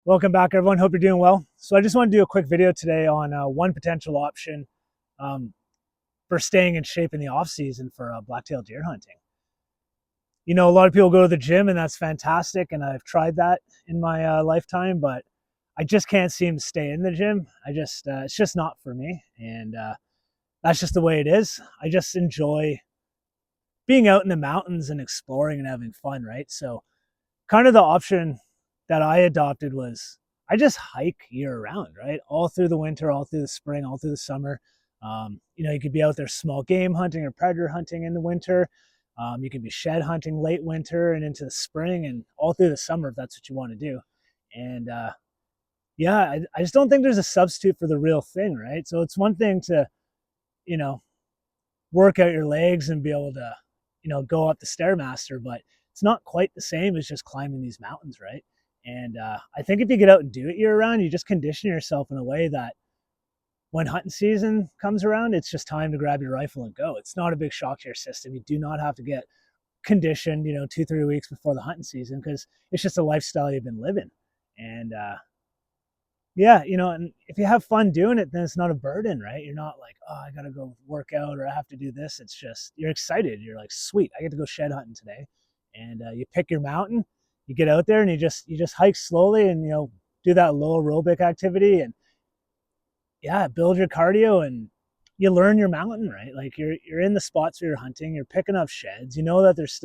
Welcome back, everyone. Hope you're doing well. So I just want to do a quick video today on one potential option um, for staying in shape in the off season for black-tailed deer hunting. You know, a lot of people go to the gym, and that's fantastic, and I've tried that in my lifetime, but I just can't seem to stay in the gym. It's just not for me, and that's just the way it is. I just enjoy being out in the mountains and exploring and having fun, right? So kind of the option that I adopted was I just hike year round, right? All through the winter, all through the spring, all through the summer. You could be out there small game hunting or predator hunting in the winter. You can be shed hunting late winter and into the spring and all through the summer if that's what you want to do. And I just don't think there's a substitute for the real thing, right? So it's one thing to, you know, work out your legs and be able to, go up the Stairmaster, but it's not quite the same as just climbing these mountains, right? And I think if you get out and do it year round, you just condition yourself in a way that when hunting season comes around, it's just time to grab your rifle and go. It's not a big shock to your system. You do not have to get conditioned, 2, 3 weeks before the hunting season because it's just a lifestyle you've been living. And and if you have fun doing it, then it's not a burden, right? You're not like, oh, I gotta go work out or I have to do this. It's just you're excited. You're like, sweet, I get to go shed hunting today, and you pick your mountain, you get out there, and you just hike slowly, and do that low aerobic activity, and build your cardio, and you learn your mountain, right? Like you're in the spots where you're hunting, you're picking up sheds. You know that there's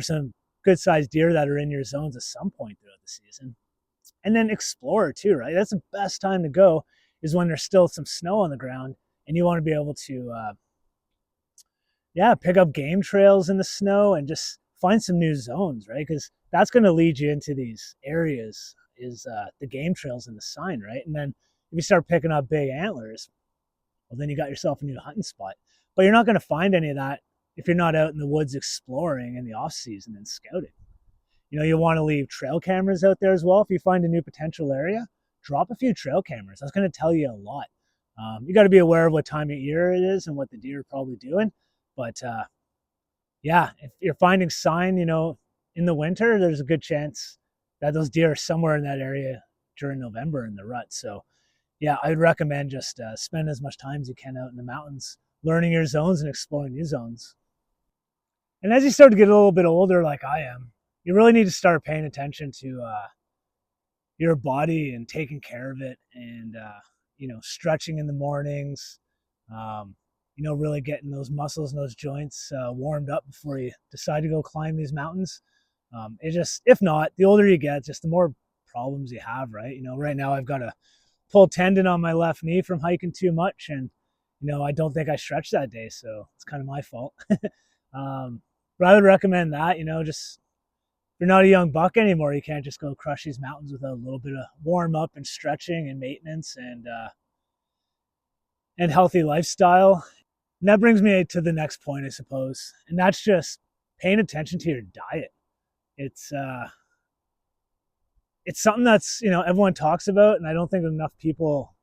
some good sized deer that are in your zones at some point throughout the season, and then explore too, right? That's the best time to go is when there's still some snow on the ground and you want to be able to, pick up game trails in the snow and just find some new zones, right? Because that's going to lead you into these areas is the game trails in the sign, right? And then if you start picking up big antlers, well, then you got yourself a new hunting spot. But you're not going to find any of that if you're not out in the woods exploring in the off season and scouting. You want to leave trail cameras out there as well. If you find a new potential area, drop a few trail cameras. That's going to tell you a lot. You got to be aware of what time of year it is and what the deer are probably doing. But if you're finding sign, in the winter, there's a good chance that those deer are somewhere in that area during November in the rut. So I would recommend just spend as much time as you can out in the mountains, learning your zones and exploring new zones. And as you start to get a little bit older, like I am, you really need to start paying attention to your body and taking care of it, and stretching in the mornings. Really getting those muscles and those joints warmed up before you decide to go climb these mountains. If not, the older you get, just the more problems you have, right? Right now I've got a pulled tendon on my left knee from hiking too much, and I don't think I stretched that day, so it's kind of my fault. But I would recommend that. Just if you're not a young buck anymore, you can't just go crush these mountains without a little bit of warm up and stretching and maintenance and healthy lifestyle. And that brings me to the next point, I suppose, and that's just paying attention to your diet. It's something that's everyone talks about, and I don't think enough people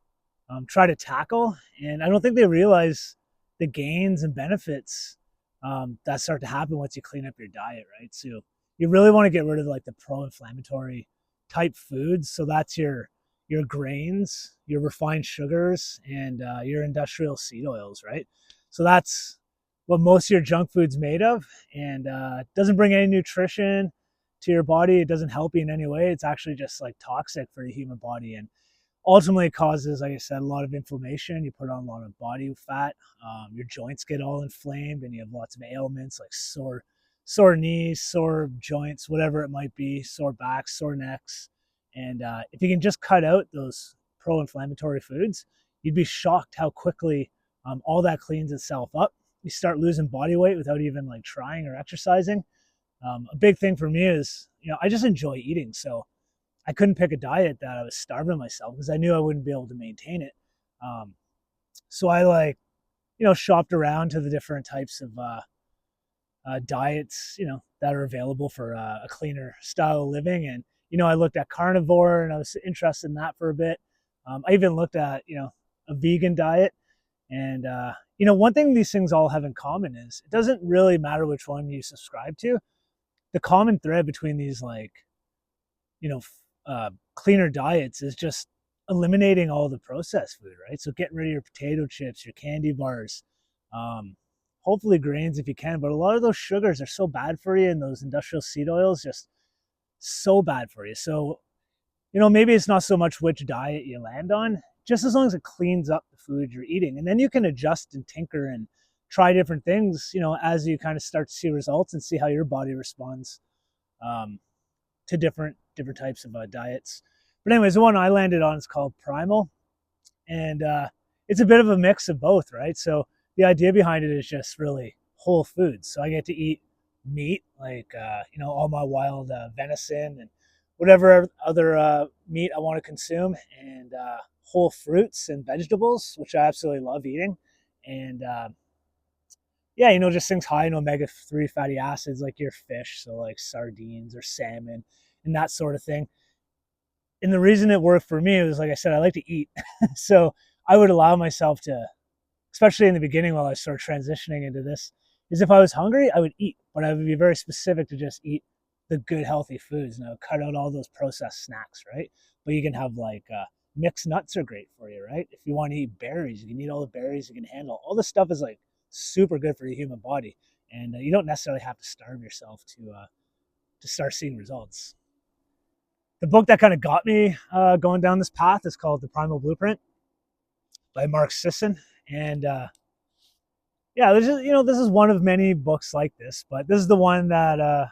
try to tackle, and I don't think they realize the gains and benefits that start to happen once you clean up your diet, right? So you really want to get rid of like the pro-inflammatory type foods. So that's your grains, your refined sugars, and your industrial seed oils, right? So that's what most of your junk food's made of, and it doesn't bring any nutrition to your body. It doesn't help you in any way. It's actually just like toxic for the human body, and ultimately it causes, like I said, a lot of inflammation. You put on a lot of body fat. Your joints get all inflamed, and you have lots of ailments like sore knees, sore joints, whatever it might be, sore backs, sore necks. And if you can just cut out those pro-inflammatory foods, you'd be shocked how quickly all that cleans itself up. You start losing body weight without even like trying or exercising. A big thing for me is, I just enjoy eating. So I couldn't pick a diet that I was starving myself because I knew I wouldn't be able to maintain it. So I shopped around to the different types of diets, that are available for a cleaner style of living. And, I looked at carnivore and I was interested in that for a bit. I even looked at, a vegan diet. And, one thing these things all have in common is it doesn't really matter which one you subscribe to. The common thread between these, like, cleaner diets is just eliminating all the processed food, right? So getting rid of your potato chips, your candy bars, um, hopefully grains if you can. But a lot of those sugars are so bad for you, and those industrial seed oils just so bad for you. So maybe it's not so much which diet you land on, just as long as it cleans up the food you're eating, and then you can adjust and tinker and try different things, as you kind of start to see results and see how your body responds um, to different types of diets. But anyways, the one I landed on is called Primal, and it's a bit of a mix of both, right? So the idea behind it is just really whole foods. So I get to eat meat, like all my wild venison and whatever other meat I want to consume, and whole fruits and vegetables, which I absolutely love eating, and yeah, just things high in omega-3 fatty acids like your fish, so like sardines or salmon and that sort of thing. And the reason it worked for me was, like I said, I like to eat. So I would allow myself to, especially in the beginning while I started transitioning into this, is if I was hungry, I would eat, but I would be very specific to just eat the good, healthy foods, and I would cut out all those processed snacks, right? But you can have like mixed nuts are great for you, right? If you want to eat berries, you can eat all the berries you can handle. All this stuff is like super good for the human body, and you don't necessarily have to starve yourself to start seeing results. The book that kind of got me going down this path is called The Primal Blueprint by Mark Sisson, and yeah, this is one of many books like this, but this is the one that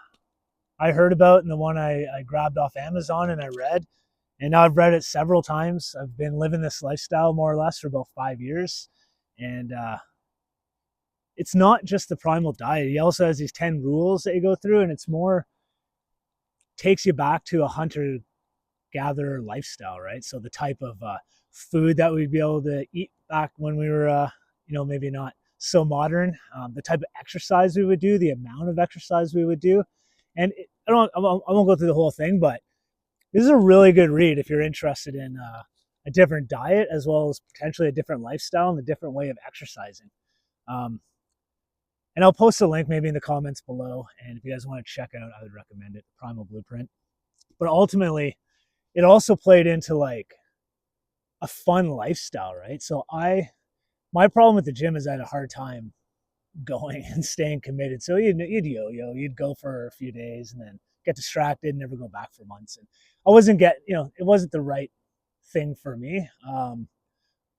I heard about and the one I grabbed off Amazon and I read, and now I've read it several times. I've been living this lifestyle more or less for about 5 years, and it's not just the primal diet. He also has these 10 rules that you go through, and it's more takes you back to a hunter gatherer lifestyle, right? So the type of food that we'd be able to eat back when we were, maybe not so modern, the type of exercise we would do, the amount of exercise we would do. And I won't go through the whole thing, but this is a really good read if you're interested in a different diet as well as potentially a different lifestyle and a different way of exercising. Um, and I'll post a link maybe in the comments below. And if you guys want to check out, I would recommend it, Primal Blueprint. But ultimately, it also played into like a fun lifestyle, right? So my problem with the gym is I had a hard time going and staying committed. So you'd yo-yo, you'd go for a few days and then get distracted and never go back for months. And I wasn't it wasn't the right thing for me.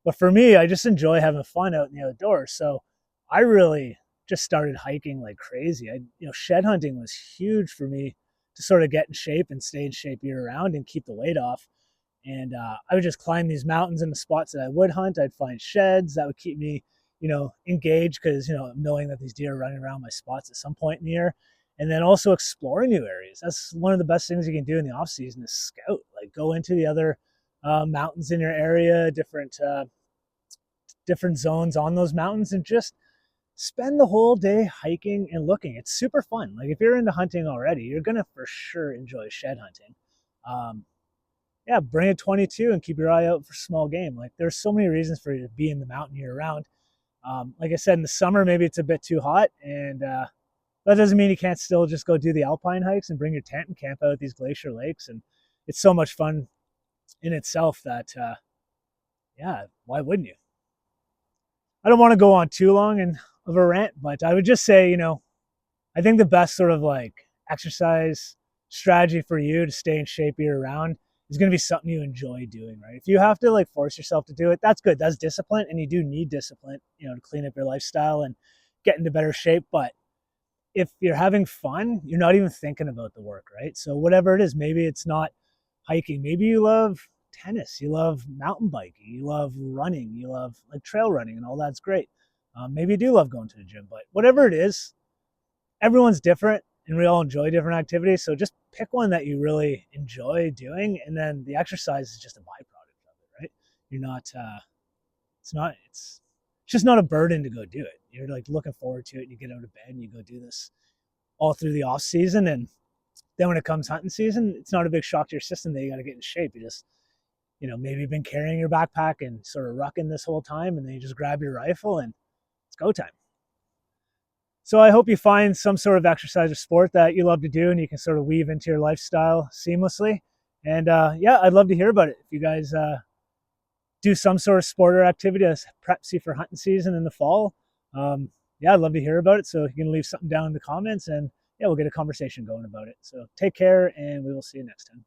But for me, I just enjoy having fun out in the outdoors. So I really just started hiking like crazy. Shed hunting was huge for me to sort of get in shape and stay in shape year round and keep the weight off. And I would just climb these mountains in the spots that I would hunt. I'd find sheds that would keep me, engaged because, knowing that these deer are running around my spots at some point in the year. And then also exploring new areas. That's one of the best things you can do in the off season is scout. Like go into the other mountains in your area, different zones on those mountains, and just spend the whole day hiking and looking. It's super fun. Like if you're into hunting already, you're gonna for sure enjoy shed hunting. Yeah, bring a 22 and keep your eye out for small game. Like there's so many reasons for you to be in the mountain year round. Like I said, in the summer maybe it's a bit too hot, and that doesn't mean you can't still just go do the alpine hikes and bring your tent and camp out at these glacier lakes. And it's so much fun in itself that yeah, why wouldn't you? I don't want to go on too long and of a rant, but I would just say, I think the best sort of like exercise strategy for you to stay in shape year round is going to be something you enjoy doing, right? If you have to like force yourself to do it, that's good. That's discipline, and you do need discipline, to clean up your lifestyle and get into better shape. But if you're having fun, you're not even thinking about the work, right? So whatever it is, maybe it's not hiking. Maybe you love tennis, you love mountain biking, you love running, you love like trail running, and all that's great. Maybe you do love going to the gym, but whatever it is, everyone's different and we all enjoy different activities. So just pick one that you really enjoy doing, and then the exercise is just a byproduct of it, right? You're not, it's just not a burden to go do it. You're like looking forward to it, and you get out of bed and you go do this all through the off season. And then when it comes hunting season, it's not a big shock to your system that you got to get in shape. You just, maybe you've been carrying your backpack and sort of rucking this whole time, and then you just grab your rifle and it's go time. So I hope you find some sort of exercise or sport that you love to do and you can sort of weave into your lifestyle seamlessly. And yeah, I'd love to hear about it. If you guys do some sort of sport or activity to prep you for hunting season in the fall, yeah, I'd love to hear about it. So you can leave something down in the comments, and yeah, we'll get a conversation going about it. So take care, and we will see you next time.